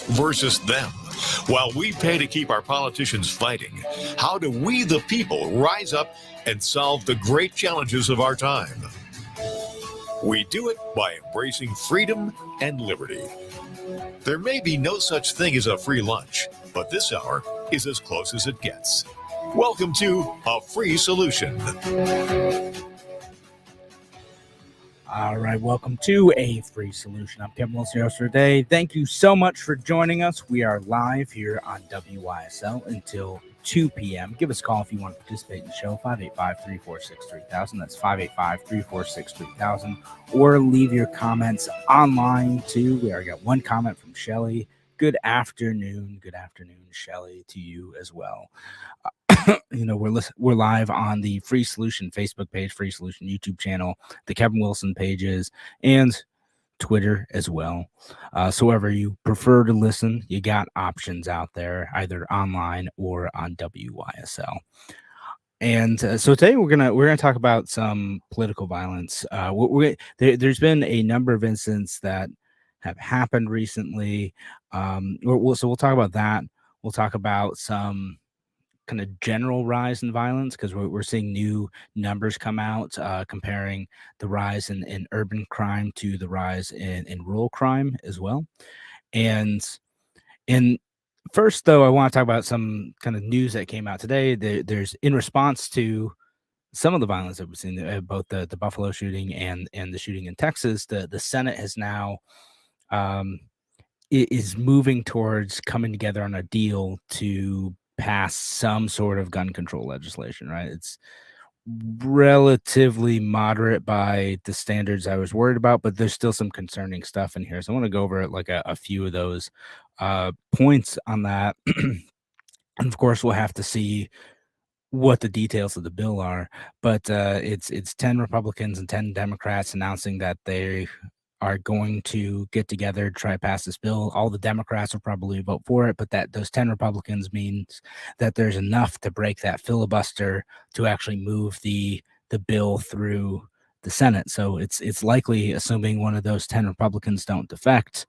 versus them. While we pay to keep our politicians fighting, how do we, the people, rise up and solve the great challenges of our time? We do it by embracing freedom and liberty. There may be no such thing as a free lunch, but this hour is as close as it gets. Welcome to A Free Solution. All right, welcome to A Free Solution. I'm Kevin Wilson, your host for today. Thank you so much for joining us. We are live here on WYSL until 2 p.m. Give us a call if you want to participate in the show, 585-346-3000. That's 585-346-3000. Or leave your comments online, too. We already got one comment from Shelly. Good afternoon, Shelly, to you as well. We're live on the Free Solution Facebook page, Free Solution YouTube channel, the Kevin Wilson pages, and Twitter as well. So wherever you prefer to listen, you got options out there, either online or on WYSL. And so today we're gonna talk about some political violence. There's been a number of incidents that have happened recently. We'll talk about that. We'll talk about some kind of general rise in violence because we're seeing new numbers come out comparing the rise in urban crime to the rise in rural crime as well. And first, though, I want to talk about some kind of news that came out today. There's in response to some of the violence that we've seen, both the Buffalo shooting and the shooting in Texas. The Senate has now is moving towards coming together on a deal to pass some sort of gun control legislation, right? It's relatively moderate by the standards I was worried about, but there's still some concerning stuff in here. So I want to go over like a few of those points on that. And of course, we'll have to see what the details of the bill are, but it's 10 Republicans and 10 Democrats announcing that they are going to get together to try to pass this bill. All the Democrats will probably vote for it, but that those 10 Republicans means that there's enough to break that filibuster to actually move the bill through the Senate. So it's likely, assuming one of those 10 Republicans don't defect,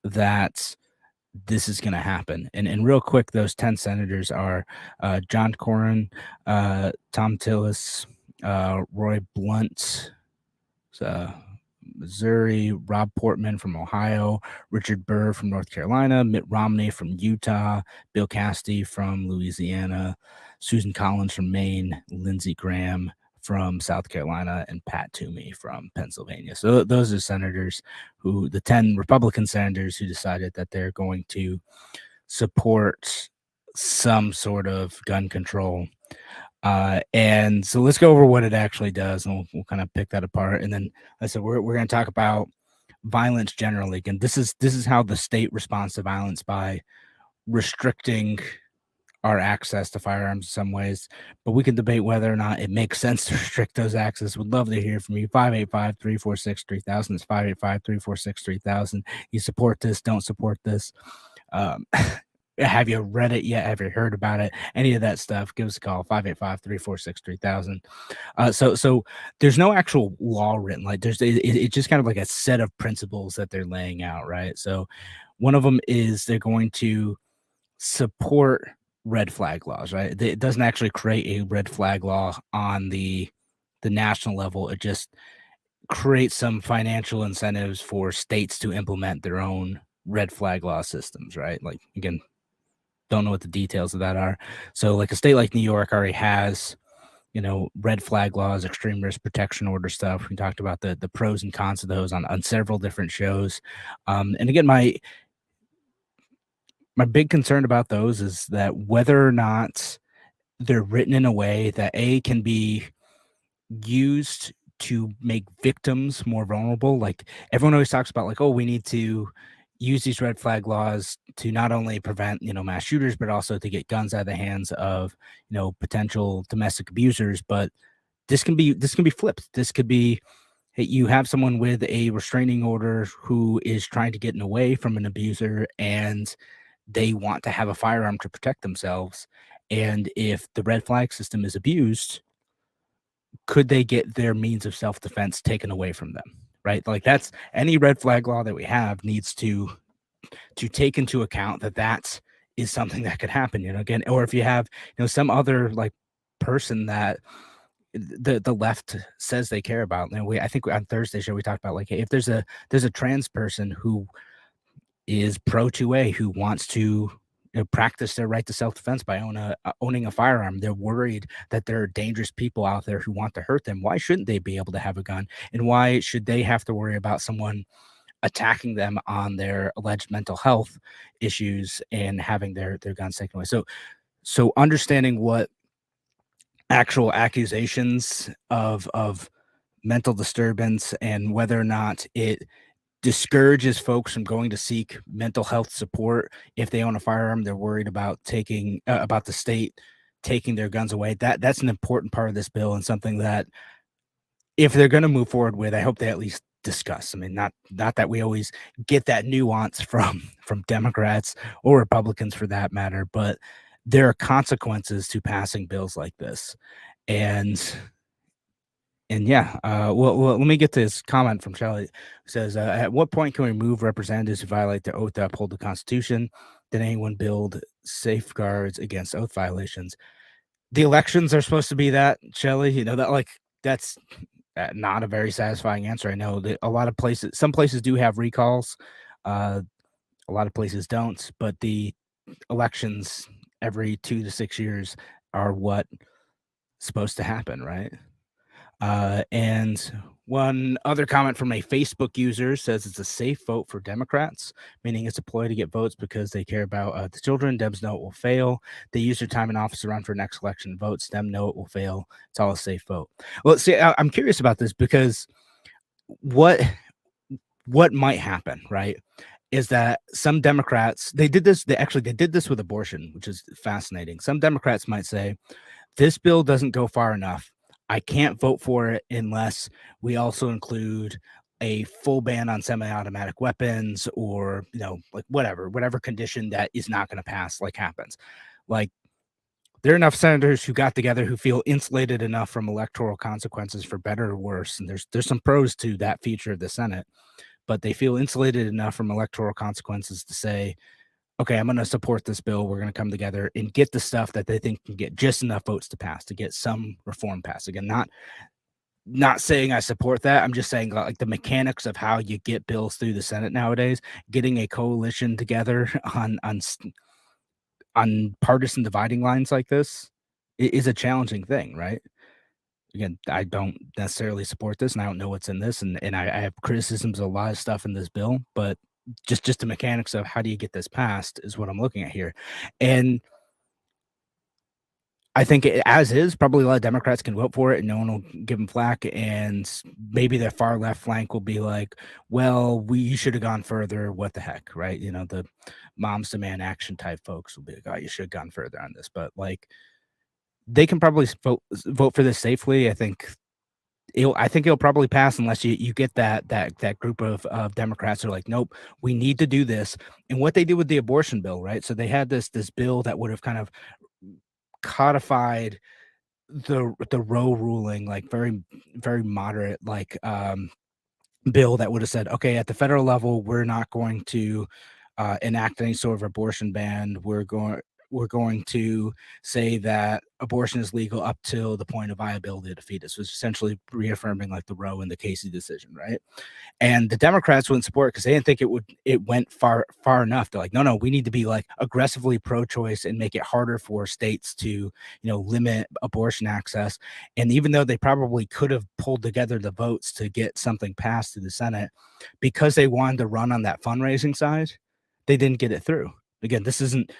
that this is going to happen. And real quick, those 10 senators are John Cornyn, Tom Tillis, Roy Blunt, Missouri, Rob Portman from Ohio, Richard Burr from North Carolina, Mitt Romney from Utah, Bill Cassidy from Louisiana, Susan Collins from Maine, Lindsey Graham from South Carolina, and Pat Toomey from Pennsylvania. So those are senators the 10 Republican senators who decided that they're going to support some sort of gun control. And so let's go over what it actually does, and we'll kind of pick that apart. And then, like I said, we're going to talk about violence generally. Again, this is how the state responds to violence, by restricting our access to firearms in some ways. But we can debate whether or not it makes sense to restrict those access. Would love to hear from you. 585-346-3000. It's 585-346-3000. You support this? Don't support this? Have you read it yet? Have you heard about it? Any of that stuff, give us a call, 585-346-3000. So there's no actual law written. Like it's just kind of like a set of principles that they're laying out, right? So one of them is they're going to support red flag laws, right? It doesn't actually create a red flag law on the national level. It just creates some financial incentives for states to implement their own red flag law systems, right? Like, again, don't know what the details of that are. So like a state like New York already has, red flag laws, extreme risk protection order stuff. We talked about the pros and cons of those on several different shows. And again, my big concern about those is that whether or not they're written in a way that can be used to make victims more vulnerable. Like everyone always talks about, like, oh, we need to use these red flag laws to not only prevent, mass shooters, but also to get guns out of the hands of, potential domestic abusers. But this can be flipped. This could be, hey, you have someone with a restraining order who is trying to get away from an abuser, and they want to have a firearm to protect themselves. And if the red flag system is abused, could they get their means of self-defense taken away from them? Right? Like, that's any red flag law that we have needs to take into account that that is something that could happen, again, or if you have, some other like person that the left says they care about. And I think on Thursday show we talked about, like, hey, if there's a trans person who is pro 2A who wants to practice their right to self-defense by owning a firearm. They're worried that there are dangerous people out there who want to hurt them. Why shouldn't they be able to have a gun? And why should they have to worry about someone attacking them on their alleged mental health issues and having their guns taken away? So understanding what actual accusations of mental disturbance and whether or not it discourages folks from going to seek mental health support if they own a firearm. They're worried about taking about the state taking their guns away. That's an important part of this bill, and something that if they're going to move forward with, I hope they at least discuss. I mean, not that we always get that nuance from Democrats or Republicans for that matter, but there are consequences to passing bills like this. And yeah, well, let me get to this comment from Shelley. It says, at what point can we remove representatives who violate the oath to uphold the Constitution? Did anyone build safeguards against oath violations? The elections are supposed to be that, Shelley. That's not a very satisfying answer. I know that some places do have recalls. A lot of places don't, but the elections every 2 to 6 years are what supposed to happen, right? And one other comment from a Facebook user says it's a safe vote for Democrats, meaning it's a ploy to get votes because they care about the children. Dems know it will fail. They use their time in office to run for next election. Votes. Dem know it will fail. It's all a safe vote. Well, see, I'm curious about this because what might happen, right, is that some Democrats, they did this with abortion, which is fascinating. Some Democrats might say, this bill doesn't go far enough. I can't vote for it unless we also include a full ban on semi-automatic weapons, or, like whatever condition that is not going to pass, like, happens. Like, there are enough senators who got together who feel insulated enough from electoral consequences, for better or worse. And there's some pros to that feature of the Senate, but they feel insulated enough from electoral consequences to say, okay, I'm going to support this bill. We're going to come together and get the stuff that they think can get just enough votes to pass, to get some reform passed. Again, not saying I support that. I'm just saying, like, the mechanics of how you get bills through the Senate nowadays, getting a coalition together on partisan dividing lines like this is a challenging thing, right? Again, I don't necessarily support this, and I don't know what's in this, and I have criticisms of a lot of stuff in this bill, but just the mechanics of how do you get this passed is what I'm looking at here. And I think as is, probably a lot of Democrats can vote for it and no one will give them flack. And maybe the far left flank will be like, well, we should have gone further. What the heck, right? The moms demand action type folks will be like, oh, you should have gone further on this. But, like, they can probably vote for this safely. I think it'll probably pass unless you get that group of Democrats who are like, nope, we need to do this. And what they did with the abortion bill, right? So they had this bill that would have kind of codified the Roe ruling, like very, very moderate, like, bill that would have said, okay, at the federal level, we're not going to enact any sort of abortion ban. We're going to say that abortion is legal up till the point of viability of the fetus, was essentially reaffirming, like, the Roe and the Casey decision, right? And the Democrats wouldn't support it because they didn't think it went far enough. They're like, no, we need to be, like, aggressively pro-choice and make it harder for states to, limit abortion access. And even though they probably could have pulled together the votes to get something passed through the Senate, because they wanted to run on that fundraising side, they didn't get it through. Again, this isn't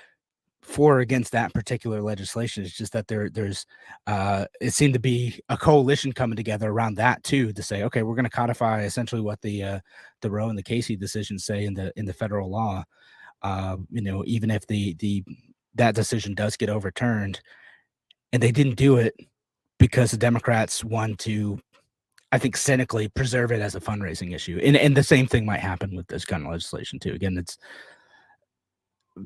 for or against that particular legislation. It's just that there's it seemed to be a coalition coming together around that too, to say, okay, we're going to codify essentially what the Roe and the Casey decisions say in the federal law. Even if that decision does get overturned. And they didn't do it because the Democrats want to, I think, cynically preserve it as a fundraising issue. And the same thing might happen with this gun legislation too. Again, it's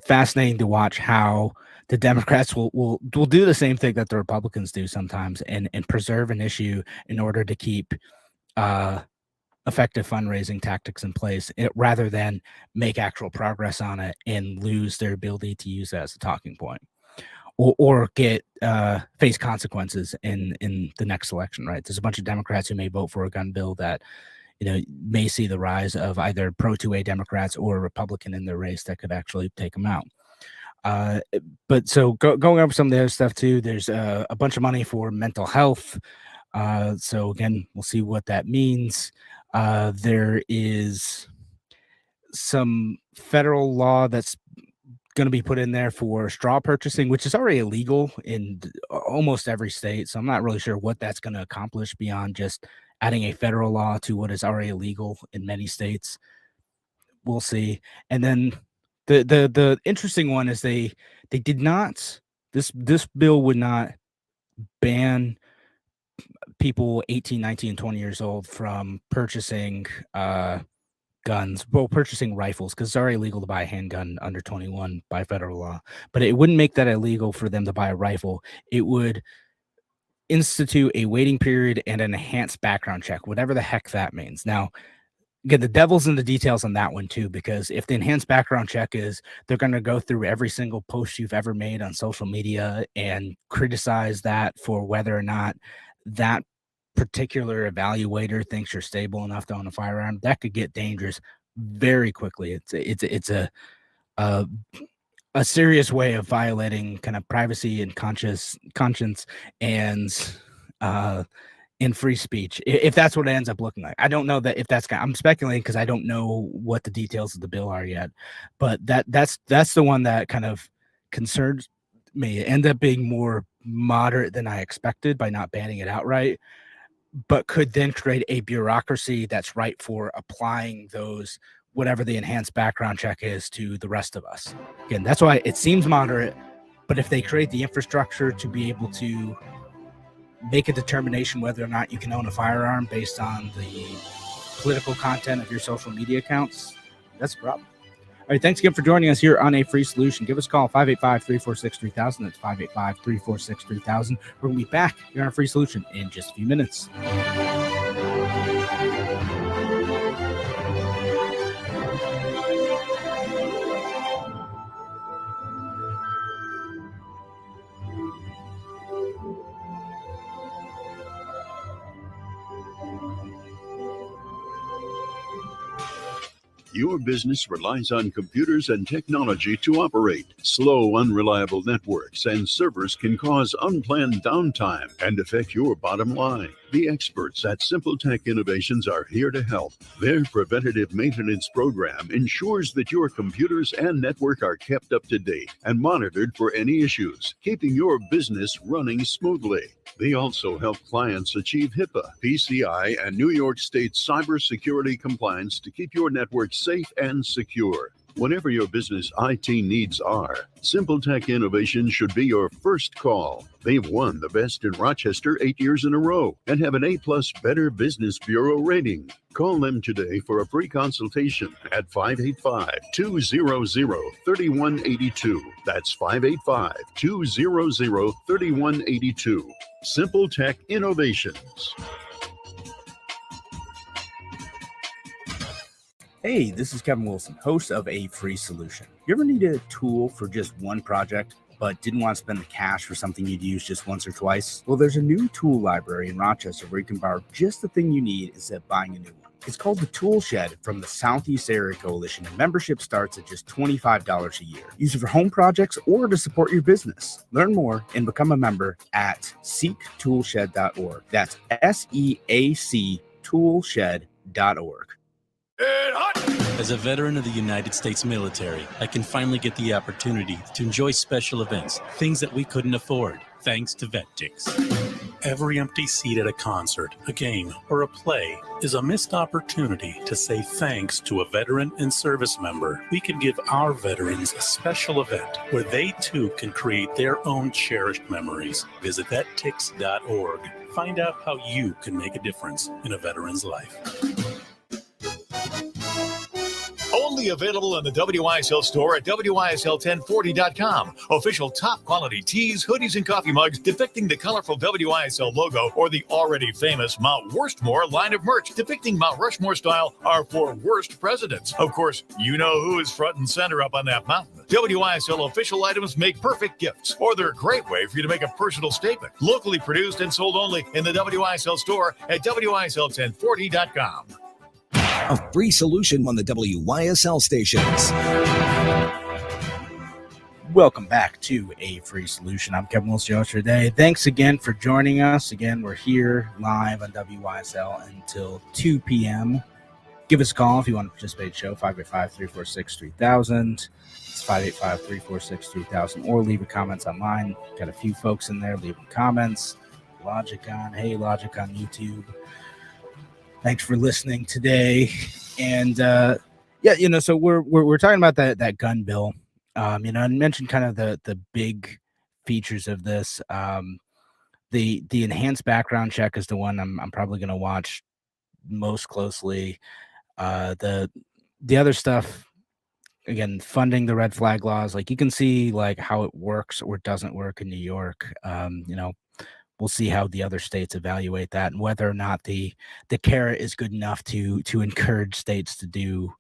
fascinating to watch how the Democrats will do the same thing that the Republicans do sometimes, and preserve an issue in order to keep effective fundraising tactics in place rather than make actual progress on it and lose their ability to use that as a talking point, or get face consequences in the next election. Right, there's a bunch of Democrats who may vote for a gun bill that may see the rise of either pro 2A Democrats or a Republican in their race that could actually take them out. But so going over some of the other stuff too, there's a bunch of money for mental health. So again, we'll see what that means. There is some federal law that's going to be put in there for straw purchasing, which is already illegal in almost every state. So I'm not really sure what that's going to accomplish beyond just adding a federal law to what is already illegal in many states. We'll see. And then the interesting one is they did not, this bill would not ban people 18, 19, and 20 years old from purchasing guns, purchasing rifles, because it's already illegal to buy a handgun under 21 by federal law. But it wouldn't make that illegal for them to buy a rifle. It would institute a waiting period and an enhanced background check, whatever the heck that means. Now, again, the devil's in the details on that one too, because if the enhanced background check is they're going to go through every single post you've ever made on social media and criticize that for whether or not that particular evaluator thinks you're stable enough to own a firearm, that could get dangerous very quickly. It's a serious way of violating kind of privacy and conscience and free speech, if that's what it ends up looking like. I don't know that if that's, I'm speculating because I don't know what the details of the bill are yet, but that's the one that kind of concerns me. It ended up being more moderate than I expected by not banning it outright, but could then create a bureaucracy that's right for applying those, whatever the enhanced background check is, to the rest of us. Again, that's why it seems moderate, but if they create the infrastructure to be able to make a determination whether or not you can own a firearm based on the political content of your social media accounts, that's a problem. All right, thanks again for joining us here on A Free Solution. Give us a call, 585-346-3000. That's 585-346-3000. We're going to be back here on A Free Solution in just a few minutes. Your business relies on computers and technology to operate. Slow, unreliable networks and servers can cause unplanned downtime and affect your bottom line. The experts at Simple Tech Innovations are here to help. Their preventative maintenance program ensures that your computers and network are kept up to date and monitored for any issues, keeping your business running smoothly. They also help clients achieve HIPAA, PCI, and New York State cybersecurity compliance to keep your network safe and secure. Whatever your business IT needs are, Simple Tech Innovations should be your first call. They've won the Best in Rochester 8 years in a row and have an A+ Better Business Bureau rating. Call them today for a free consultation at 585-200-3182. That's 585-200-3182. Simple Tech Innovations. Hey, this is Kevin Wilson, host of A Free Solution. You ever needed a tool for just one project, but didn't want to spend the cash for something you'd use just once or twice? Well, there's a new tool library in Rochester where you can borrow just the thing you need instead of buying a new one. It's called the Tool Shed from the Southeast Area Coalition, and membership starts at just $25 a year. Use it for home projects or to support your business. Learn more and become a member at seektoolshed.org. That's SEAC toolshed.org. As a veteran of the United States military, I can finally get the opportunity to enjoy special events, things that we couldn't afford, thanks to VetTix. Every empty seat at a concert, a game, or a play is a missed opportunity to say thanks to a veteran and service member. We can give our veterans a special event where they too can create their own cherished memories. Visit vettix.org. Find out how you can make a difference in a veteran's life. Only Only available in the WISL store at WISL1040.com. Official top quality tees, hoodies, and coffee mugs depicting the colorful WISL logo or the already famous Mount Worstmore line of merch depicting Mount Rushmore style are for worst presidents. Of course, you know who is front and center up on that mountain. WISL official items make perfect gifts, or they're a great way for you to make a personal statement. Locally produced and sold only in the WISL store at WISL1040.com. A free solution on the WYSL stations. Welcome back to A Free Solution. I'm Kevin Wilson, your host today. Thanks again for joining us. Again, we're here live on WYSL until 2 p.m. Give us a call if you want to participate in the show, 585-346-3000. It's 585-346-3000. Or leave your comments online. Got a few folks in there leaving comments. Logicon, hey, Logic on YouTube. Thanks for listening today. And, so we're talking about that gun bill. I mentioned kind of the big features of this. The enhanced background check is the one I'm probably going to watch most closely. The other stuff, again, funding the red flag laws, like you can see like how it works or doesn't work in New York. We'll see how the other states evaluate that and whether or not the carrot is good enough to encourage states to do,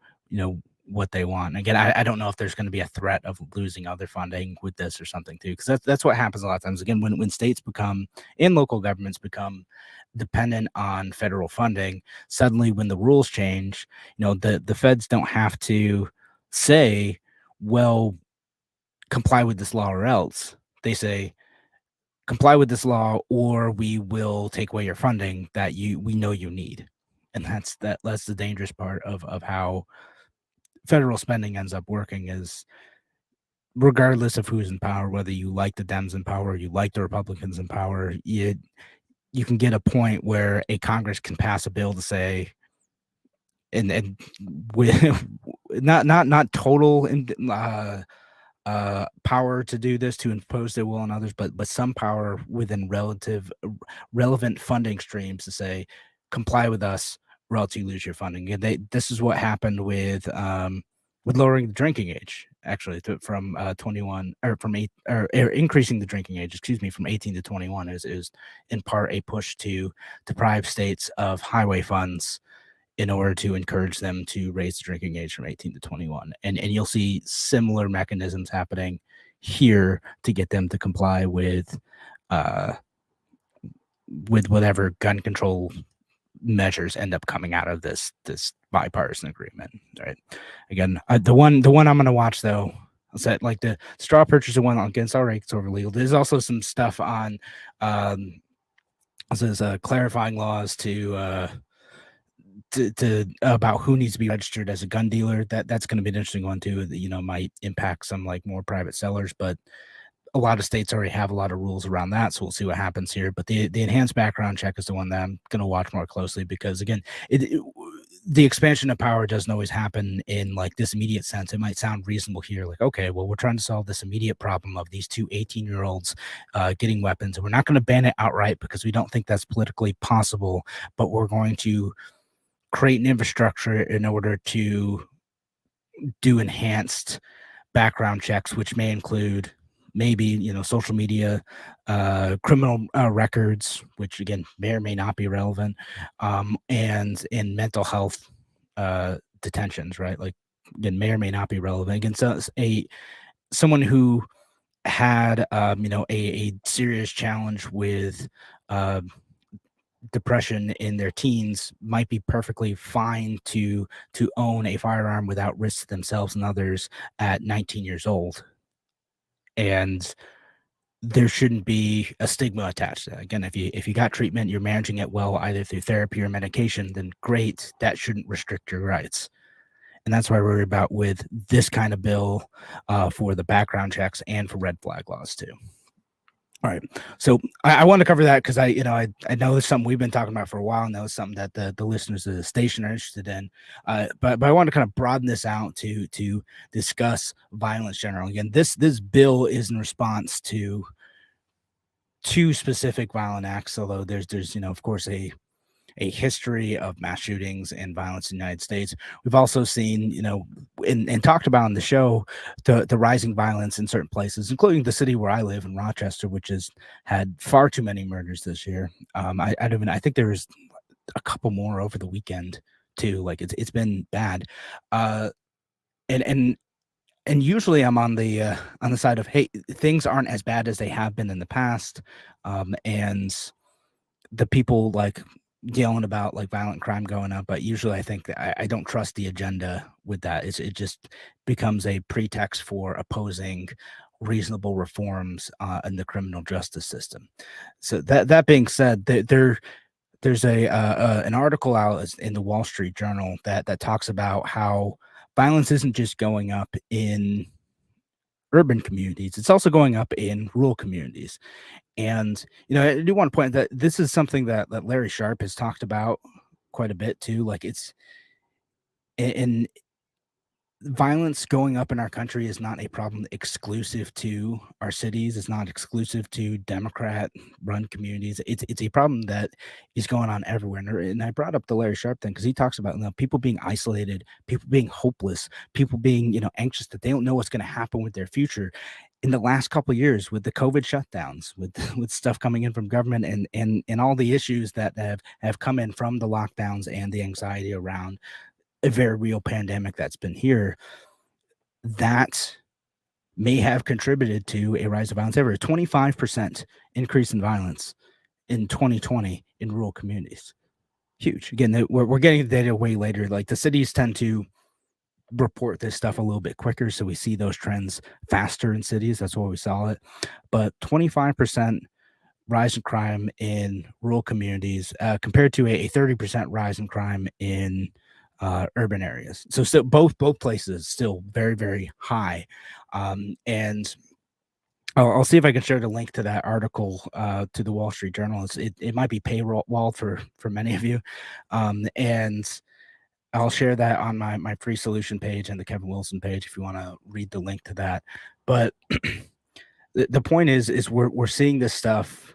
what they want. Again, I don't know if there's going to be a threat of losing other funding with this or something too, because that's what happens a lot of times. Again, when states become and local governments become dependent on federal funding, suddenly when the rules change, the feds don't have to say, well, comply with this law or else. They say, comply with this law or we will take away your funding that we know you need. And that's the dangerous part of how federal spending ends up working, is regardless of who's in power, whether you like the Dems in power or you like the Republicans in power, you can get a point where a Congress can pass a bill to say, and with not total power to do this, to impose their will on others, but some power within relevant funding streams to say, comply with us or else you lose your funding. And this is what happened with lowering the drinking age, actually, from 21 or from 8 or increasing the drinking age, from 18 to 21 is in part a push to deprive states of highway funds in order to encourage them to raise the drinking age from 18 to 21. And you'll see similar mechanisms happening here to get them to comply with whatever gun control measures end up coming out of this bipartisan agreement. Right. Again, the one I'm going to watch though, is that like the straw purchase one against all rights over legal. There's also some stuff on clarifying laws to about who needs to be registered as a gun dealer. That's going to be an interesting one too. That might impact some like more private sellers, but a lot of states already have a lot of rules around that, so we'll see what happens here. But the enhanced background check is the one that I'm going to watch more closely, because again, the expansion of power doesn't always happen in like this immediate sense. It might sound reasonable here, like, okay, well, we're trying to solve this immediate problem of these two 18-year-olds getting weapons, and we're not going to ban it outright because we don't think that's politically possible, but we're going to create an infrastructure in order to do enhanced background checks, which may include maybe, social media, criminal records, which again may or may not be relevant, and in mental health detentions, right? Like, again, may or may not be relevant. Again, so someone who had a serious challenge with depression in their teens might be perfectly fine to own a firearm without risk to themselves and others at 19 years old. And there shouldn't be a stigma attached to that. Again, if you got treatment, you're managing it well, either through therapy or medication, then great. That shouldn't restrict your rights. And that's what I worry about with this kind of bill for the background checks and for red flag laws too. All right. So I want to cover that because I know it's something we've been talking about for a while now. It's something that the listeners of the station are interested in. But I want to kind of broaden this out to discuss violence generally. Again, this bill is in response to two specific violent acts, although there's of course a a history of mass shootings and violence in the United States. We've also seen, and talked about on the show, the rising violence in certain places, including the city where I live in Rochester, which has had far too many murders this year. I think there was a couple more over the weekend too. Like it's been bad. And usually I'm on the side of, hey, things aren't as bad as they have been in the past, and the people like yelling about like violent crime going up. But usually I think that I don't trust the agenda with that. It just becomes a pretext for opposing reasonable reforms in the criminal justice system. So that being said, there's an article out in the Wall Street Journal that talks about how violence isn't just going up in urban communities, it's also going up in rural communities. And, I do want to point that this is something that Larry Sharpe has talked about quite a bit too. Like in violence going up in our country is not a problem exclusive to our cities. It's not exclusive to Democrat run communities. It's a problem that is going on everywhere. And I brought up the Larry Sharpe thing because he talks about people being isolated, people being hopeless, people being, anxious that they don't know what's going to happen with their future. In the last couple of years with the COVID shutdowns, with stuff coming in from government and all the issues that have come in from the lockdowns and the anxiety around a very real pandemic that's been here, that may have contributed to a rise of violence. Ever a 25% increase in violence in 2020 in rural communities. Huge. Again, we're getting the data way later. Like the cities tend to report this stuff a little bit quicker, so we see those trends faster in cities. That's why we saw it. But 25% rise in crime in rural communities compared to a 30% rise in crime in urban areas. So still both places still very, very high. And I'll see if I can share the link to that article to the Wall Street Journal. It might be paywalled for many of you. And I'll share that on my free solution page and the Kevin Wilson page if you want to read the link to that. But the point is we're seeing this stuff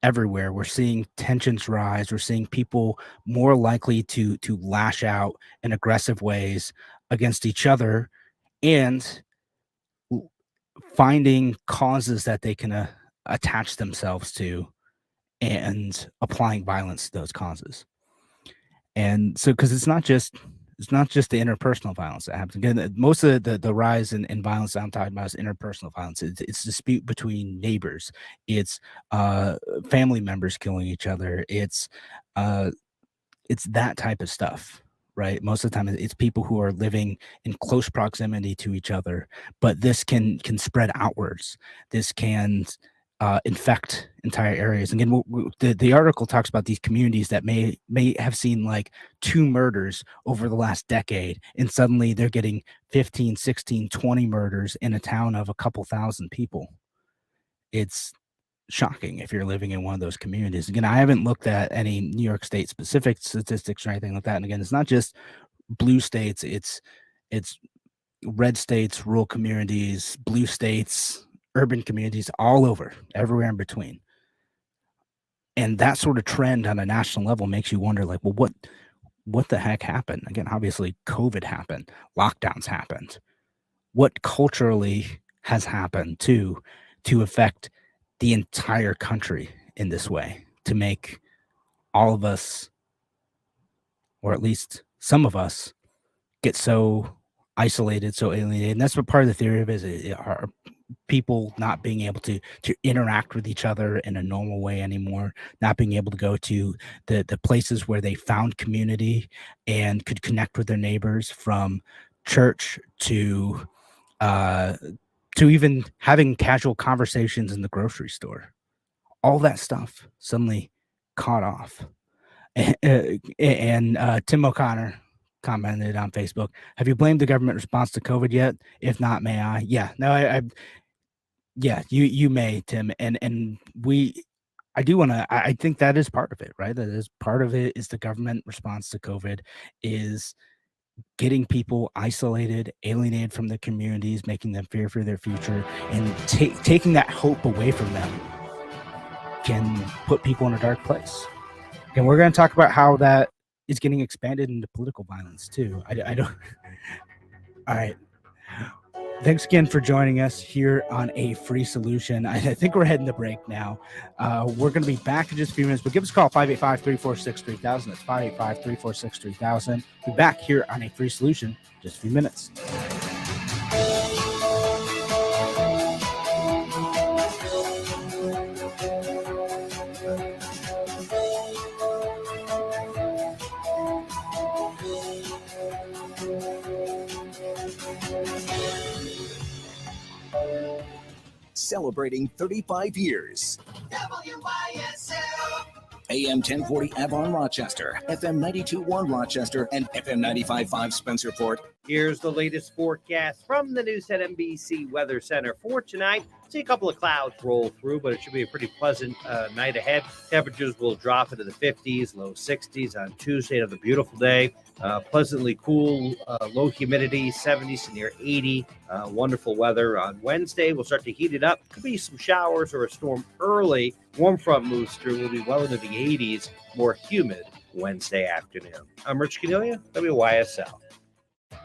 everywhere. We're seeing tensions rise. We're seeing people more likely to lash out in aggressive ways against each other and finding causes that they can attach themselves to and applying violence to those causes. And so, because it's not just the interpersonal violence that happens. Again, most of the rise in violence I'm talking about is interpersonal violence. It's dispute between neighbors. It's family members killing each other. It's that type of stuff, right? Most of the time, it's people who are living in close proximity to each other. But this can spread outwards. This can infect entire areas. Again, the article talks about these communities that may have seen like 2 murders over the last decade, and suddenly they're getting 15, 16, 20 murders in a town of a couple thousand people. It's shocking if you're living in one of those communities. Again, I haven't looked at any New York State specific statistics or anything like that. And again, it's not just blue states, it's red states, rural communities, blue states, urban communities, all over, everywhere in between. And that sort of trend on a national level makes you wonder, like, well, what the heck happened? Again, obviously COVID happened, lockdowns happened. What culturally has happened to affect the entire country in this way, to make all of us, or at least some of us, get so isolated, so alienated? And that's what part of the theory of it is, are people not being able to interact with each other in a normal way anymore, not being able to go to the places where they found community and could connect with their neighbors, from church to even having casual conversations in the grocery store. All that stuff suddenly caught off. And Tim O'Connor commented on Facebook, "Have you blamed the government response to COVID yet? If not, may I?" Yeah, no, yeah, you may, Tim. And I do want to, I think that is part of it, right? That is part of it, is the government response to COVID is getting people isolated, alienated from the communities, making them fear for their future, and taking that hope away from them can put people in a dark place. And we're going to talk about how that is getting expanded into political violence too. I don't. All right. Thanks again for joining us here on A Free Solution. I think we're heading to break now. We're going to be back in just a few minutes, but give us a call, 585-346-3000. That's 585-346-3000. Be back here on A Free Solution in just a few minutes. Celebrating 35 years. WYSL. AM 1040 Avon Rochester, FM 92.1 Rochester, and FM 95.5 Spencerport. Here's the latest forecast from the Newshead NBC Weather Center for tonight. See a couple of clouds roll through, but it should be a pretty pleasant night ahead. Temperatures will drop into the 50s, low 60s on Tuesday. Another beautiful day. Pleasantly cool, low humidity, 70s to near 80. Wonderful weather on Wednesday. We'll start to heat it up. Could be some showers or a storm early. Warm front moves through. We'll be well into the 80s. More humid Wednesday afternoon. I'm Rich Cornelia, WYSL.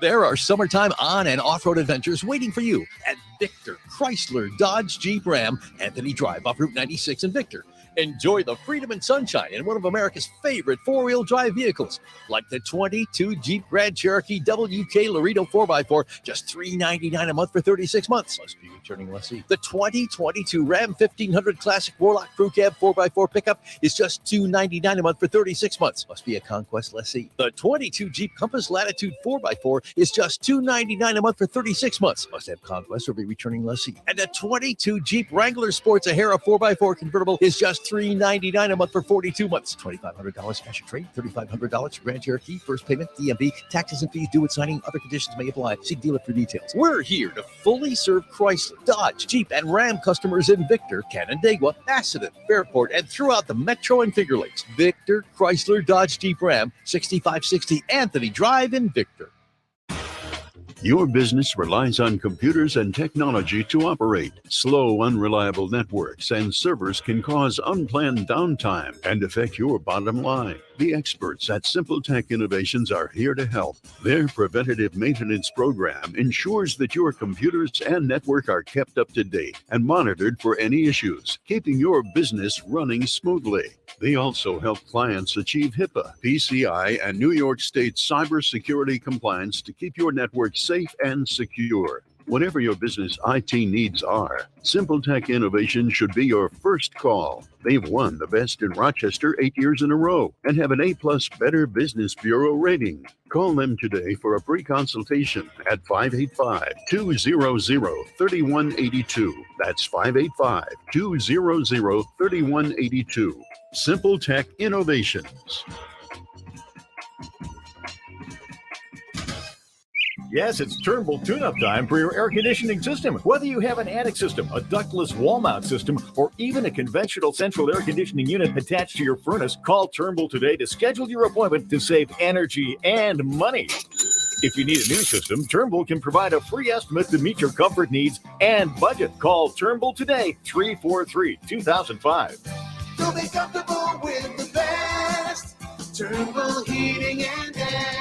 There are summertime on- and off-road adventures waiting for you at Victor Chrysler Dodge Jeep Ram Anthony Drive off Route 96 in Victor. Enjoy the freedom and sunshine in one of America's favorite four-wheel drive vehicles, like the 22 Jeep Grand Cherokee WK Laredo 4x4, just $399 a month for 36 months. Must be returning lessee. The 2022 Ram 1500 Classic Warlock Crew Cab 4x4 pickup is just $299 a month for 36 months. Must be a Conquest lessee. The 22 Jeep Compass Latitude 4x4 is just $299 a month for 36 months. Must have Conquest or be returning lessee. And the 22 Jeep Wrangler Sport Sahara 4x4 convertible is just $399 a month for 42 months. $2,500 cash or trade, $3,500 for Grand Cherokee, first payment, DMV, taxes and fees due at signing. Other conditions may apply. See dealer for details. We're here to fully serve Chrysler, Dodge, Jeep, and Ram customers in Victor, Canandaigua, Assabet, Fairport, and throughout the Metro and Finger Lakes. Victor Chrysler Dodge Jeep Ram, 6560 Anthony Drive in Victor. Your business relies on computers and technology to operate. Slow, unreliable networks and servers can cause unplanned downtime and affect your bottom line. The experts at Simple Tech Innovations are here to help. Their preventative maintenance program ensures that your computers and network are kept up to date and monitored for any issues, keeping your business running smoothly. They also help clients achieve HIPAA, PCI, and New York State cybersecurity compliance to keep your network safe and secure. Whatever your business IT needs are, Simple Tech Innovation should be your first call. They've won the best in Rochester 8 years in a row and have an A+ Better Business Bureau rating. Call them today for a free consultation at 585-200-3182. That's 585-200-3182. Simple Tech Innovations. Yes, it's Turnbull tune-up time for your air conditioning system. Whether you have an attic system, a ductless wall mount system, or even a conventional central air conditioning unit attached to your furnace, call Turnbull today to schedule your appointment to save energy and money. If you need a new system, Turnbull can provide a free estimate to meet your comfort needs and budget. Call Turnbull today, 343-2005. So be comfortable with the best. Turnbull Heating and Air.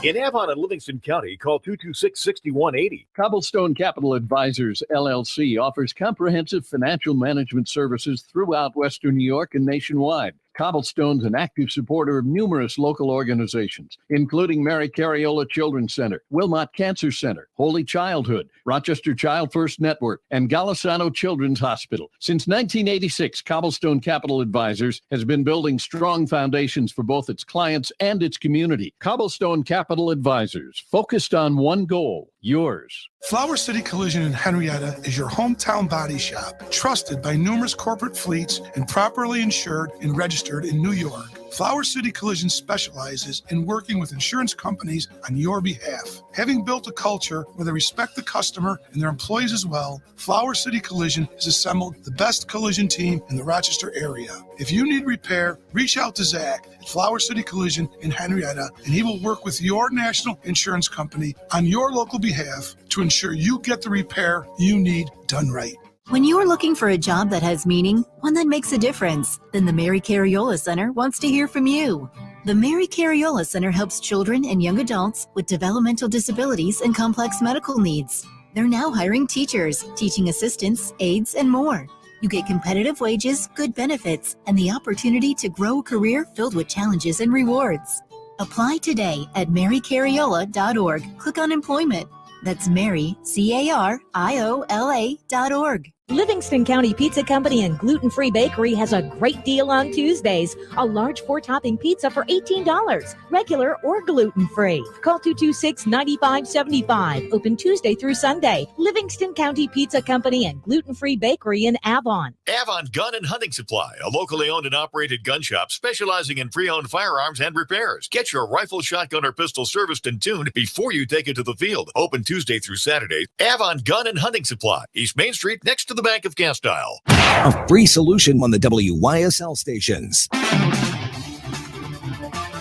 In Avon and Livingston County, call 226-6180. Cobblestone Capital Advisors, LLC, offers comprehensive financial management services throughout Western New York and nationwide. Cobblestone's an active supporter of numerous local organizations, including Mary Cariola Children's Center, Wilmot Cancer Center, Holy Childhood, Rochester Child First Network, and Golisano Children's Hospital. Since 1986, Cobblestone Capital Advisors has been building strong foundations for both its clients and its community. Cobblestone Capital Advisors, focused on one goal, yours. Flower City Collision in Henrietta is your hometown body shop, trusted by numerous corporate fleets and properly insured and registered in New York. Flower City Collision specializes in working with insurance companies on your behalf. Having built a culture where they respect the customer and their employees as well, Flower City Collision has assembled the best collision team in the Rochester area. If you need repair, reach out to Zach at Flower City Collision in Henrietta, and he will work with your national insurance company on your local behalf to ensure you get the repair you need done right. When you're looking for a job that has meaning, one that makes a difference, then the Mary Cariola Center wants to hear from you. The Mary Cariola Center helps children and young adults with developmental disabilities and complex medical needs. They're now hiring teachers, teaching assistants, aides, and more. You get competitive wages, good benefits, and the opportunity to grow a career filled with challenges and rewards. Apply today at marycariola.org. Click on employment. That's Mary, CARIOLA.org. Livingston County Pizza Company and Gluten Free Bakery has a great deal on Tuesdays. A large 4-topping pizza for $18, regular or gluten-free. Call 226-9575. Open Tuesday through Sunday. Livingston County Pizza Company and Gluten Free Bakery in Avon. Avon Gun and Hunting Supply, a locally owned and operated gun shop specializing in pre-owned firearms and repairs. Get your rifle, shotgun, or pistol serviced and tuned before you take it to the field. Open Tuesday through Saturday. Avon Gun and Hunting Supply, East Main Street, next to the Bank of Castile. A free solution on the WYSL stations.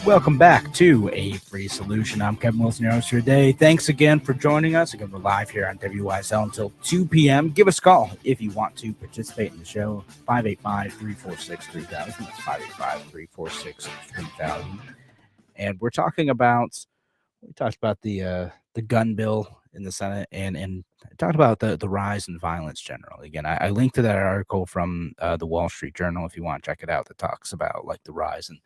Welcome back to A Free Solution. I'm Kevin Wilson, your host for today. Thanks again for joining us. Again, we're live here on WYSL until 2 p.m. Give us a call if you want to participate in the show. 585-346-3000. That's 585-346-3000. And we talked about the gun bill in the Senate and talked about the rise in violence generally. Again, I linked to that article from the Wall Street Journal if you want to check it out, that talks about like the rise in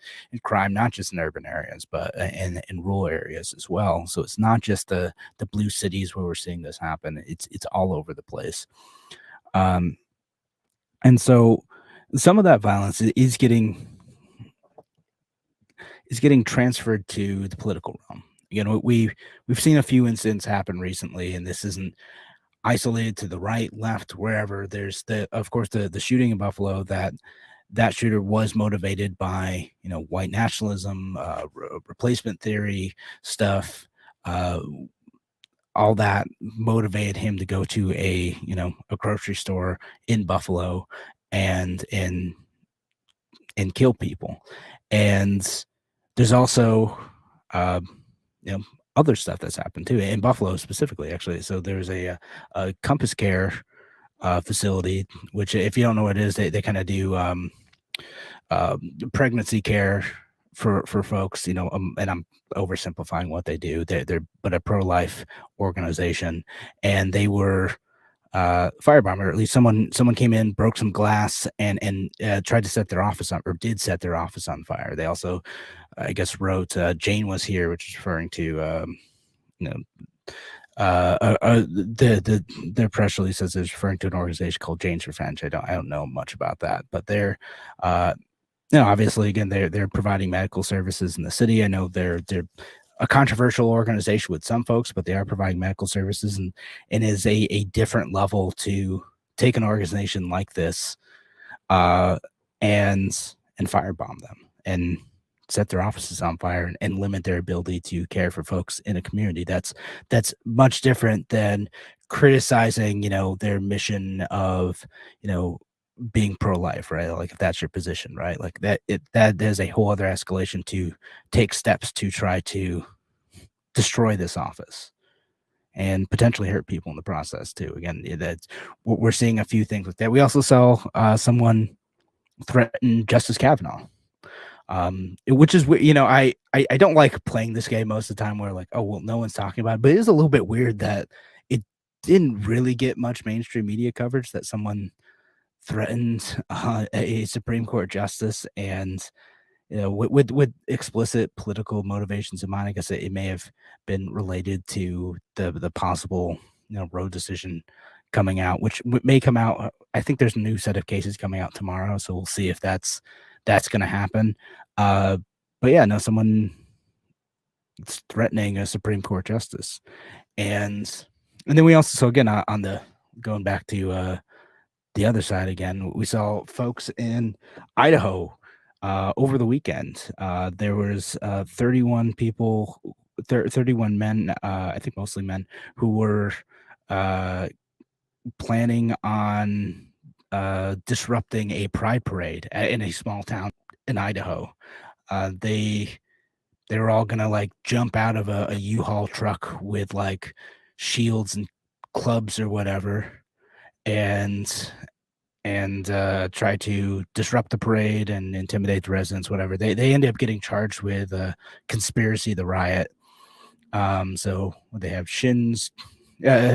crime, not just in urban areas, but in rural areas as well. So it's not just the blue cities where we're seeing this happen. It's all over the place. And so some of that violence is getting transferred to the political realm. You know, we've seen a few incidents happen recently, and this isn't isolated to the right, left, wherever. There's of course the shooting in Buffalo. That shooter was motivated by white nationalism, replacement theory stuff. All that motivated him to go to a grocery store in Buffalo and kill people. And there's also other stuff that's happened too in Buffalo specifically, actually. So there's a Compass Care facility, which, if you don't know what it is, they kind of do pregnancy care for folks, and I'm oversimplifying what they do. They're but a pro-life organization, and they were firebombed, or at least someone came in, broke some glass, and tried to set their office on, or did set their office on fire. They also, I guess, wrote Jane was here, which is referring to their press release says it's referring to an organization called Jane's Revenge. I don't know much about that, but they're obviously, again, they're providing medical services in the city. I know they're a controversial organization with some folks, but they are providing medical services, and is a different level to take an organization like this and firebomb them and set their offices on fire and limit their ability to care for folks in a community. That's much different than criticizing, their mission of, being pro-life, right? Like, if that's your position, right? Like that there's a whole other escalation to take steps to try to destroy this office and potentially hurt people in the process too. Again, that's we're seeing a few things with that. We also saw someone threaten Justice Kavanaugh, which is, I don't like playing this game most of the time where like, oh, well, no one's talking about it, but it is a little bit weird that it didn't really get much mainstream media coverage that someone threatened a Supreme Court justice, and with explicit political motivations in mind. I guess it may have been related to the possible Roe decision coming out, which may come out. I think there's a new set of cases coming out tomorrow, so we'll see if that's going to happen. But yeah, no, someone threatening a Supreme Court justice, and then we also, so again, on the going back to the other side again, we saw folks in Idaho over the weekend. There was 31 people, 31 men, I think mostly men, who were planning on disrupting a pride parade in a small town in Idaho. They were all gonna like jump out of a U-Haul truck with like shields and clubs or whatever, and try to disrupt the parade and intimidate the residents, whatever. They ended up getting charged with conspiracy, the riot. So they have shields,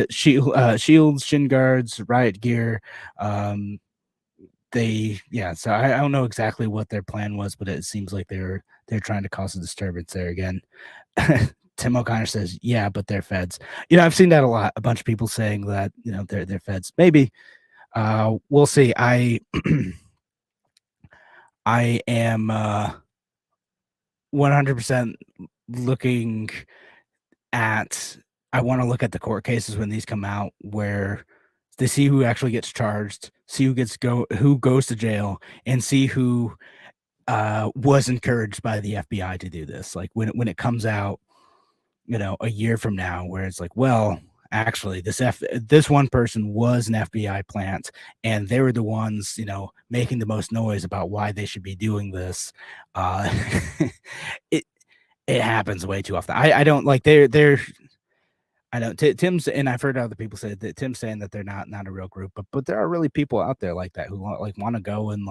shin guards, riot gear. So I don't know exactly what their plan was, but it seems like they're trying to cause a disturbance there again. Tim O'Connor says, yeah, but they're feds. I've seen that a lot. A bunch of people saying that, they're feds. Maybe. We'll see. I am 100% looking at. I want to look at the court cases when these come out, where to see who actually gets charged, see who goes to jail, and see who was encouraged by the FBI to do this. Like when it comes out, a year from now, where it's like, well, actually, this one person was an FBI plant, and they were the ones, making the most noise about why they should be doing this. It happens way too often. I don't like they're. I know Tim's, and I've heard other people say that Tim's saying that they're not a real group, but there are really people out there like that who want to go and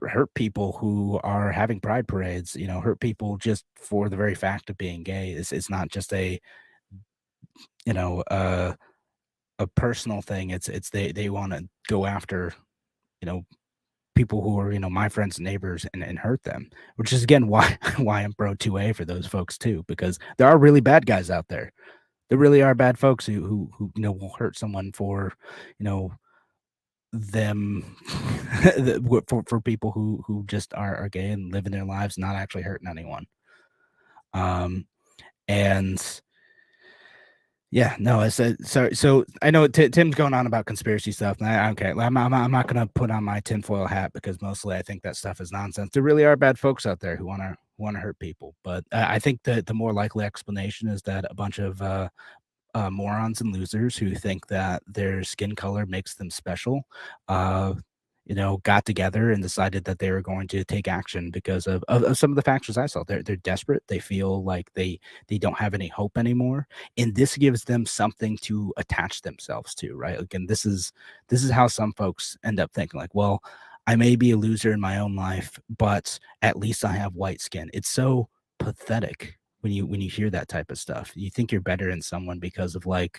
hurt people who are having pride parades, hurt people just for the very fact of being gay. It's not just a personal thing. It's they want to go after, people who are, my friends and neighbors and hurt them, which is again why I'm pro 2A for those folks too, because there are really bad guys out there. There really are bad folks who will hurt someone for, them for people who just are gay and living their lives, not actually hurting anyone. And yeah, no, I said so I know Tim's going on about conspiracy stuff, and okay, I'm not gonna put on my tinfoil hat, because mostly I think that stuff is nonsense. There really are bad folks out there who want to hurt people, but I think that the more likely explanation is that a bunch of morons and losers who think that their skin color makes them special, got together and decided that they were going to take action because of some of the factors I saw. They're desperate. They feel like they don't have any hope anymore, and this gives them something to attach themselves to. Right? Again, this is how some folks end up thinking. Like, well, I may be a loser in my own life, but at least I have white skin. It's so pathetic when you hear that type of stuff. You think you're better than someone because of what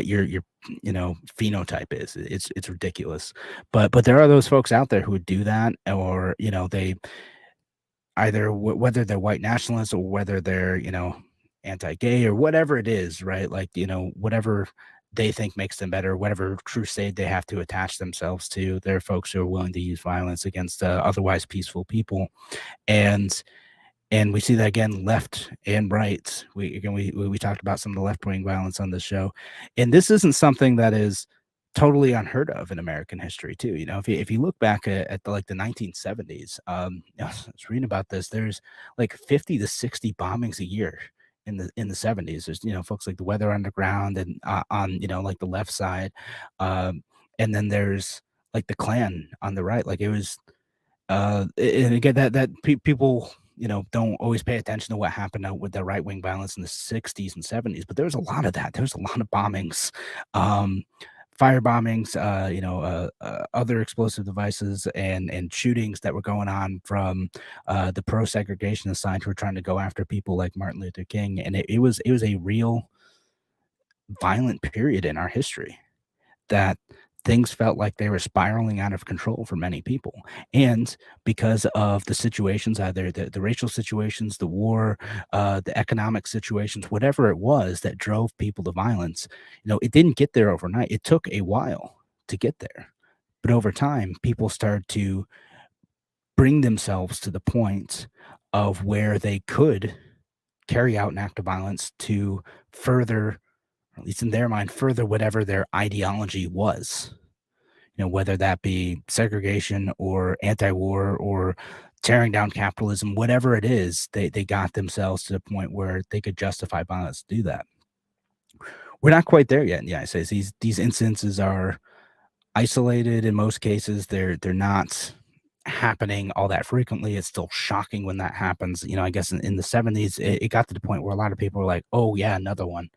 your phenotype is. It's ridiculous. But there are those folks out there who would do that, or they either whether they're white nationalists or whether they're anti-gay or whatever it is, right? Like whatever they think makes them better, whatever crusade they have to attach themselves to. There are folks who are willing to use violence against otherwise peaceful people, and we see that again, left and right. We talked about some of the left-wing violence on this show, and this isn't something that is totally unheard of in American history too. If you look back at the 1970s, I was reading about this. There's like 50 to 60 bombings a year in the 70s. There's folks like the Weather Underground and on like the left side, and then there's like the Klan on the right. Like it was, and again that people don't always pay attention to what happened with the right-wing violence in the 60s and 70s, but there was a lot of that. There was a lot of bombings, fire bombings, other explosive devices and shootings that were going on from the pro-segregation side who were trying to go after people like Martin Luther King. And it was a real violent period in our history that things felt like they were spiraling out of control for many people. And because of the situations, either the racial situations, the war, the economic situations, whatever it was that drove people to violence, it didn't get there overnight. It took a while to get there. But over time, people started to bring themselves to the point of where they could carry out an act of violence to further, at least in their mind, further whatever their ideology was, whether that be segregation or anti-war or tearing down capitalism, whatever it is, they got themselves to the point where they could justify violence to do that. We're not quite there yet in the United States. These instances are isolated in most cases. They're not happening all that frequently. It's still shocking when that happens. I guess in the 70s, it got to the point where a lot of people were like, oh yeah, another one.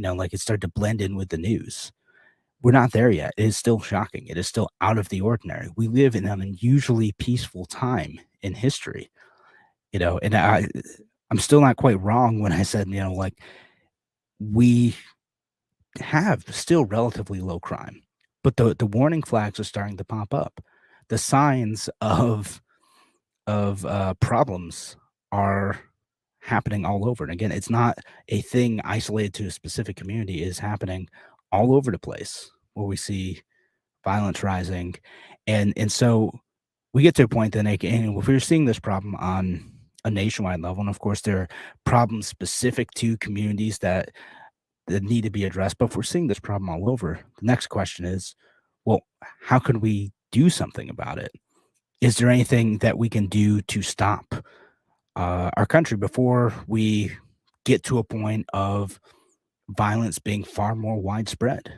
like it started to blend in with the news. We're not there yet. It is still shocking. It is still out of the ordinary. We live in an unusually peaceful time in history, and I'm still not quite wrong when I said, like we have still relatively low crime, but the warning flags are starting to pop up. The signs of problems are happening all over. And again, it's not a thing isolated to a specific community. It is happening all over the place where we see violence rising. And so we get to a point then, and if we're seeing this problem on a nationwide level, and of course there are problems specific to communities that need to be addressed, but if we're seeing this problem all over, the next question is, well, how can we do something about it? Is there anything that we can do to stop our country before we get to a point of violence being far more widespread?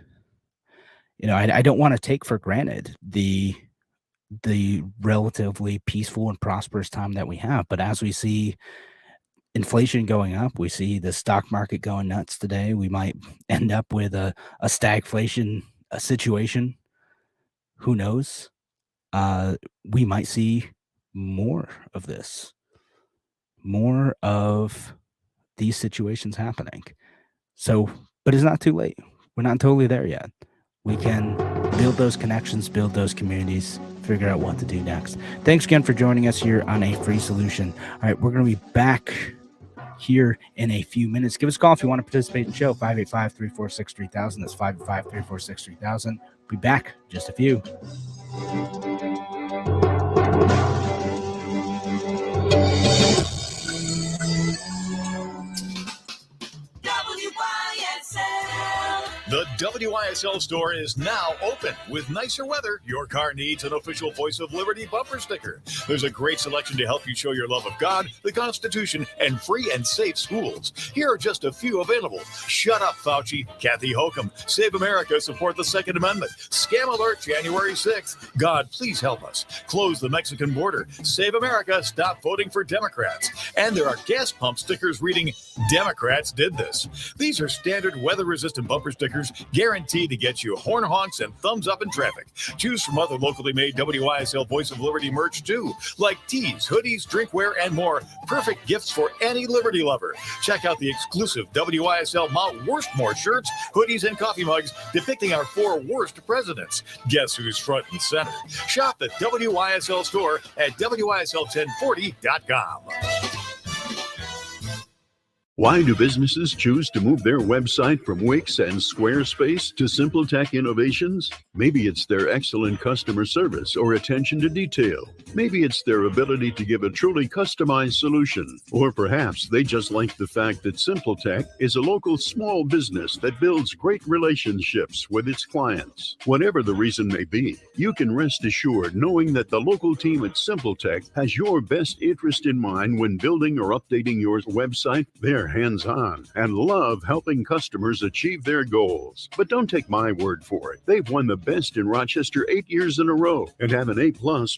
I don't want to take for granted the relatively peaceful and prosperous time that we have, but as we see inflation going up, we see the stock market going nuts today, we might end up with a stagflation situation. Who knows? We might see more of this, more of these situations happening. So, but it's not too late. We're not totally there yet. We can build those connections, build those communities, figure out what to do next. Thanks again for joining us here on A Free Solution. All right, we're going to be back here in a few minutes. Give us a call if you want to participate in the show, 585-346-3000. That's 585-346-3000. Be back in just a few. The WYSL store is now open. With nicer weather, your car needs an official Voice of Liberty bumper sticker. There's a great selection to help you show your love of God, the Constitution, and free and safe schools. Here are just a few available. Shut Up, Fauci, Kathy Hochul, Save America, Support the Second Amendment, Scam Alert, January 6th, God, Please Help Us, Close the Mexican Border, Save America, Stop Voting for Democrats. And there are gas pump stickers reading, Democrats did this. These are standard weather-resistant bumper stickers guaranteed to get you horn honks and thumbs up in traffic. Choose from other locally made WYSL Voice of Liberty merch too, like tees, hoodies, drinkware, and more. Perfect gifts for any Liberty lover. Check out the exclusive WYSL Mount Worstmore shirts, hoodies, and coffee mugs depicting our 4 worst presidents. Guess who's front and center? Shop the WYSL store at WYSL1040.com. Why do businesses choose to move their website from Wix and Squarespace to SimpleTech Innovations? Maybe it's their excellent customer service or attention to detail. Maybe it's their ability to give a truly customized solution. Or perhaps they just like the fact that SimpleTech is a local small business that builds great relationships with its clients. Whatever the reason may be, you can rest assured knowing that the local team at SimpleTech has your best interest in mind when building or updating your website. They're hands-on and love helping customers achieve their goals. But don't take my word for it. They've won the best in Rochester 8 years in a row and have an A+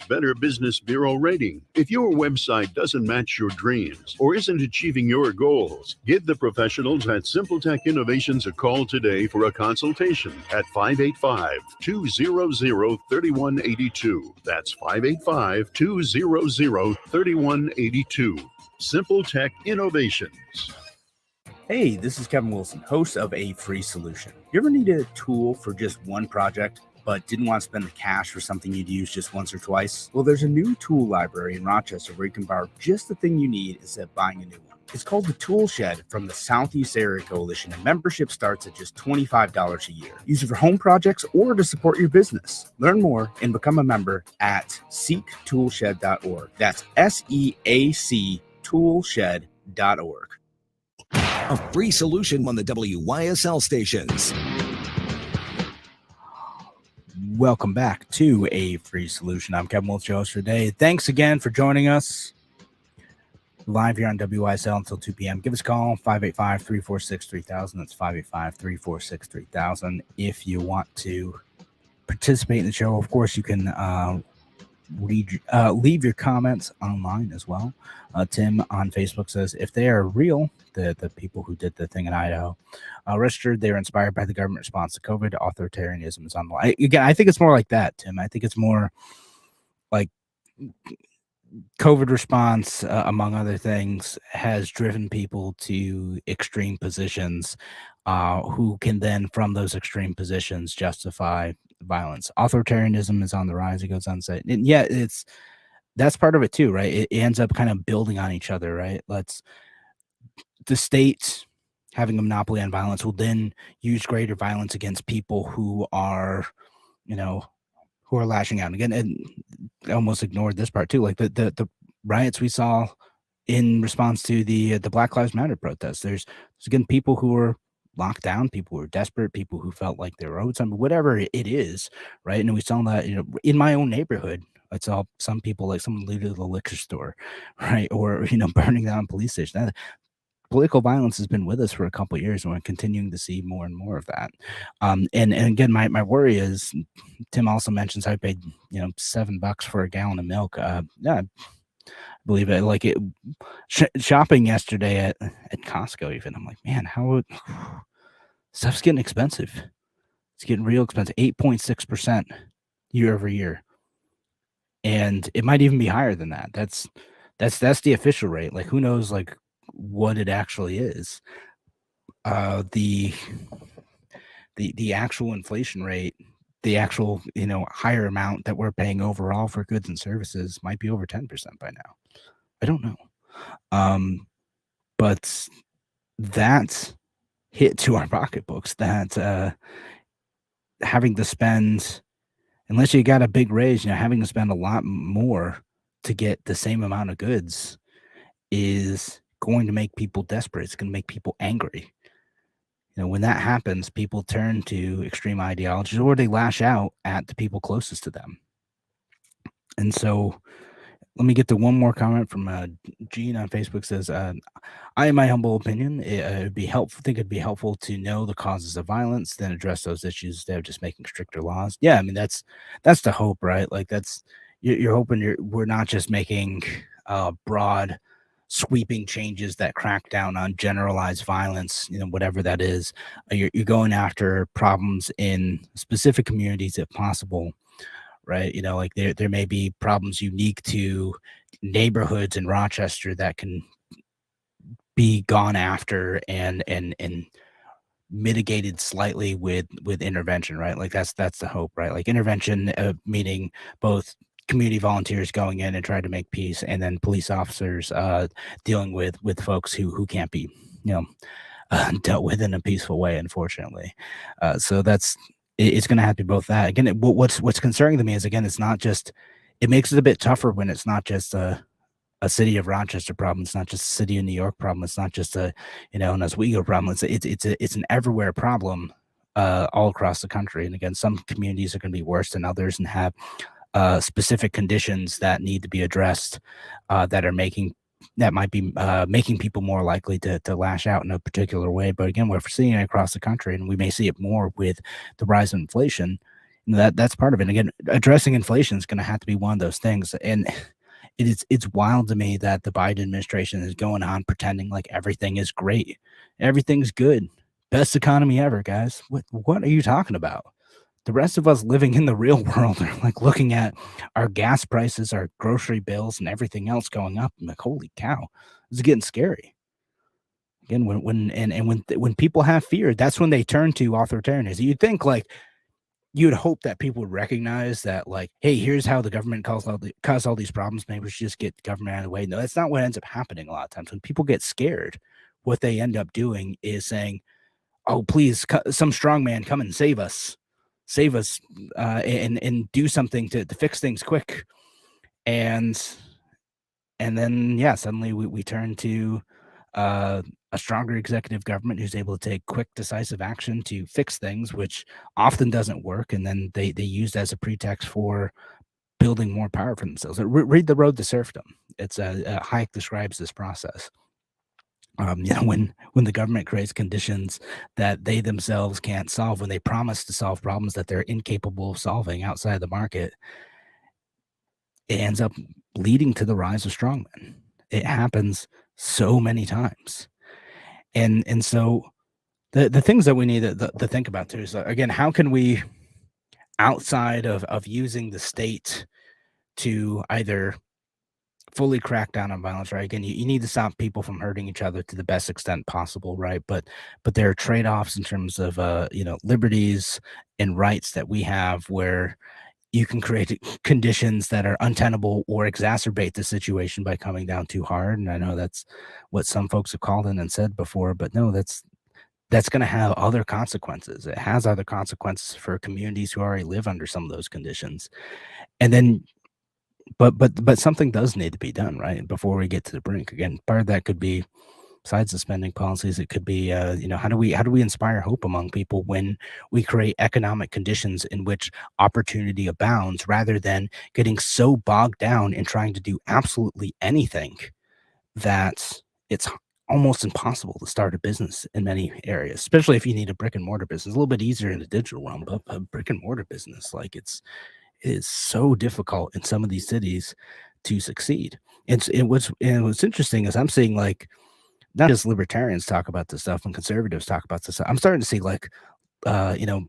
Better Business Bureau rating. If your website doesn't match your dreams or isn't achieving your goals, give the professionals at SimpleTech Innovations a call today for a consultation at 585-200-3182. That's 585-200-3182. SimpleTech Innovations. Hey, this is Kevin Wilson, host of A Free Solution. You ever needed a tool for just one project, but didn't want to spend the cash for something you'd use just once or twice? Well, there's a new tool library in Rochester where you can borrow just the thing you need instead of buying a new one. It's called the Tool Shed from the Southeast Area Coalition, and membership starts at just $25 a year. Use it for home projects or to support your business. Learn more and become a member at seektoolshed.org. That's SEAC toolshed.org. A free solution on the WYSL stations. Welcome back to A Free Solution. I'm Kevin Wilson, your host for today. Thanks again for joining us live here on WYSL until 2 p.m. Give us a call, 585-346-3000. That's 585-346-3000. If you want to participate in the show, of course, you can leave your comments online as well. Tim on Facebook says, if they are real, the people who did the thing in Idaho, registered, they were inspired by the government response to COVID. Authoritarianism is on the line. Again, I think it's more like that, Tim. I think it's more like COVID response, among other things, has driven people to extreme positions, who can then, from those extreme positions, justify violence. Authoritarianism is on the rise. It goes on to say, and yeah, that's part of it too, right? It ends up kind of building on each other, right? The state having a monopoly on violence will then use greater violence against people who are, who are lashing out. Again, and I almost ignored this part too, like the riots we saw in response to the Black Lives Matter protests. There's again people who are locked down, people who are desperate, people who felt like they were owed something, whatever it is, right? And we saw that, in my own neighborhood. I saw some people, like someone looted the liquor store, right? Or, burning down a police station. Political violence has been with us for a couple of years, and we're continuing to see more and more of that. And again, my worry is, Tim also mentions I paid $7 for a gallon of milk. Yeah, I believe it. Like shopping yesterday at Costco, even I'm like, man, stuff's getting expensive. It's getting real expensive. 8.6% year over year, and it might even be higher than that. That's the official rate. Like, who knows? Like, what it actually is. The actual inflation rate, the actual higher amount that we're paying overall for goods and services might be over 10% by now. I don't know. But that hit to our pocketbooks, that having to spend, unless you got a big raise, having to spend a lot more to get the same amount of goods is going to make people desperate. It's going to make people angry. When that happens, people turn to extreme ideologies, or they lash out at the people closest to them. And so let me get to one more comment from Gene on Facebook. Says, I, in my humble opinion, it'd be helpful. Think it'd be helpful to know the causes of violence, then address those issues instead of just making stricter laws. Yeah, I mean that's the hope, right? Like you're hoping we're not just making broad, sweeping changes that crack down on generalized violence, whatever that is. You're going after problems in specific communities if possible, right? Like there may be problems unique to neighborhoods in Rochester that can be gone after and mitigated slightly with intervention, right? Like that's the hope, right? Like intervention, meaning both community volunteers going in and trying to make peace, and then police officers dealing with folks who can't be dealt with in a peaceful way, unfortunately. So it's going to have to be both that. Again, what's concerning to me is, again, it's not just, it makes it a bit tougher when it's not just a city of Rochester problem. It's not just a city of New York problem. It's not just an Oswego problem. It's an everywhere problem all across the country. And again, some communities are going to be worse than others and have specific conditions that need to be addressed, that might be making people more likely to lash out in a particular way. But again, we're seeing it across the country, and we may see it more with the rise of inflation. That's part of it. And again, addressing inflation is going to have to be one of those things. And it's wild to me that the Biden administration is going on pretending like everything is great, everything's good, best economy ever, guys. What are you talking about? The rest of us living in the real world are like looking at our gas prices, our grocery bills, and everything else going up. I'm like, holy cow, this is getting scary. Again, when people have fear, that's when they turn to authoritarianism. You'd think, like, you'd hope that people would recognize that, like, hey, here's how the government caused all these problems. Maybe we should just get the government out of the way. No, that's not what ends up happening a lot of times. When people get scared, what they end up doing is saying, oh, please, some strong man, come and save us, and do something to fix things quick. And then, yeah, suddenly we turn to a stronger executive government who's able to take quick, decisive action to fix things, which often doesn't work. And then they use as a pretext for building more power for themselves. Read The Road to Serfdom. It's Hayek describes this process. When the government creates conditions that they themselves can't solve, when they promise to solve problems that they're incapable of solving outside the market, it ends up leading to the rise of strongmen. It happens so many times. And so the things that we need to think about too is, again, how can we, outside of using the state to either fully crack down on violence, right? Again, you need to stop people from hurting each other to the best extent possible, right? But there are trade-offs in terms of liberties and rights that we have, where you can create conditions that are untenable or exacerbate the situation by coming down too hard. And I know that's what some folks have called in and said before, but no, that's going to have other consequences. It has other consequences for communities who already live under some of those conditions. And then but something does need to be done, right, before we get to the brink. Again, part of that could be, besides the spending policies, it could be how do we inspire hope among people when we create economic conditions in which opportunity abounds, rather than getting so bogged down in trying to do absolutely anything that it's almost impossible to start a business in many areas, especially if you need a brick and mortar business. A little bit easier in the digital realm, but a brick and mortar business, like it is so difficult in some of these cities to succeed. And what's interesting is I'm seeing, like, not just libertarians talk about this stuff and conservatives talk about this stuff. I'm starting to see, like,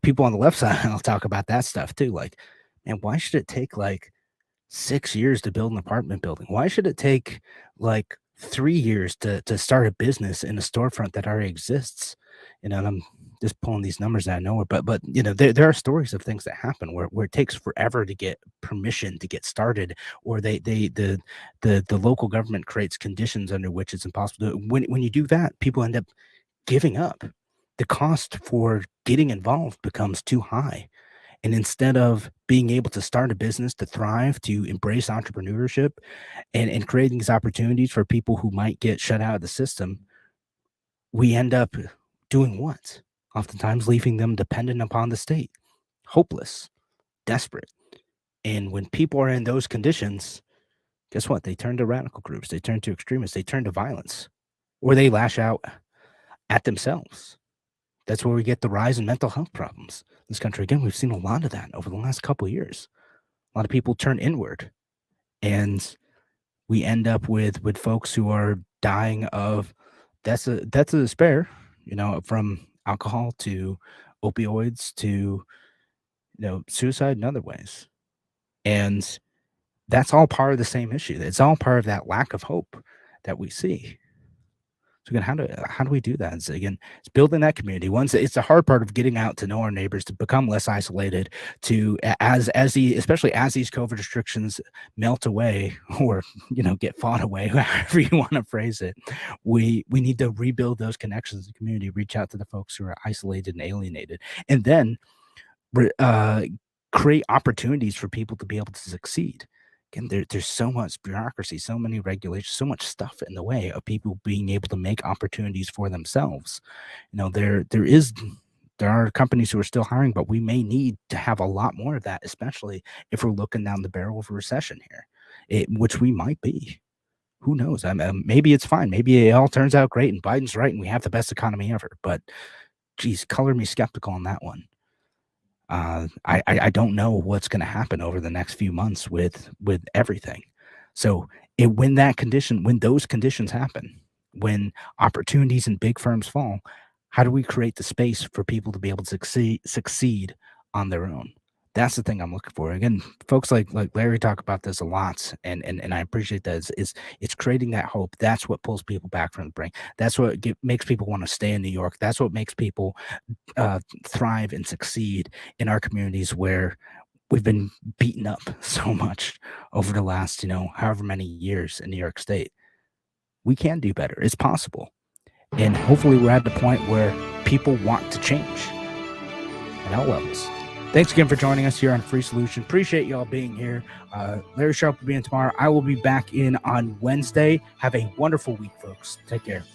people on the left side I'll talk about that stuff too. Like, man, why should it take like 6 years to build an apartment building? Why should it take like 3 years to start a business in a storefront that already exists? And I'm just pulling these numbers out of nowhere, but there are stories of things that happen where it takes forever to get permission to get started, or the local government creates conditions under which it's impossible to. When you do that, people end up giving up. The cost for getting involved becomes too high. And instead of being able to start a business, to thrive, to embrace entrepreneurship and creating these opportunities for people who might get shut out of the system, we end up doing what? Oftentimes leaving them dependent upon the state, hopeless, desperate. And when people are in those conditions, guess what? They turn to radical groups, they turn to extremists, they turn to violence, or they lash out at themselves. That's where we get the rise in mental health problems in this country. Again, we've seen a lot of that over the last couple of years. A lot of people turn inward, and we end up with folks who are dying of deaths of despair, from alcohol to opioids to suicide in other ways. And that's all part of the same issue. It's all part of that lack of hope that we see. So again, how do we do that? It's building that community. It's the hard part of getting out to know our neighbors, to become less isolated, to especially as these COVID restrictions melt away, or get fought away, however you want to phrase it. We need to rebuild those connections in the community, reach out to the folks who are isolated and alienated, and then create opportunities for people to be able to succeed. Again, there's so much bureaucracy, so many regulations, so much stuff in the way of people being able to make opportunities for themselves. There are companies who are still hiring, but we may need to have a lot more of that, especially if we're looking down the barrel of a recession here, which we might be. Who knows? Maybe it's fine. Maybe it all turns out great and Biden's right and we have the best economy ever. But geez, color me skeptical on that one. I don't know what's going to happen over the next few months with everything. So when those conditions happen, when opportunities in big firms fall, how do we create the space for people to be able to succeed on their own? That's the thing I'm looking for. Again, folks like Larry talk about this a lot, and I appreciate that. It's creating that hope. That's what pulls people back from the brink. That's what makes people want to stay in New York. That's what makes people thrive and succeed in our communities where we've been beaten up so much over the last, however many years in New York State. We can do better. It's possible. And hopefully we're at the point where people want to change at all levels. Thanks again for joining us here on Free Solution. Appreciate y'all being here. Larry Sharpe will be in tomorrow. I will be back in on Wednesday. Have a wonderful week, folks. Take care.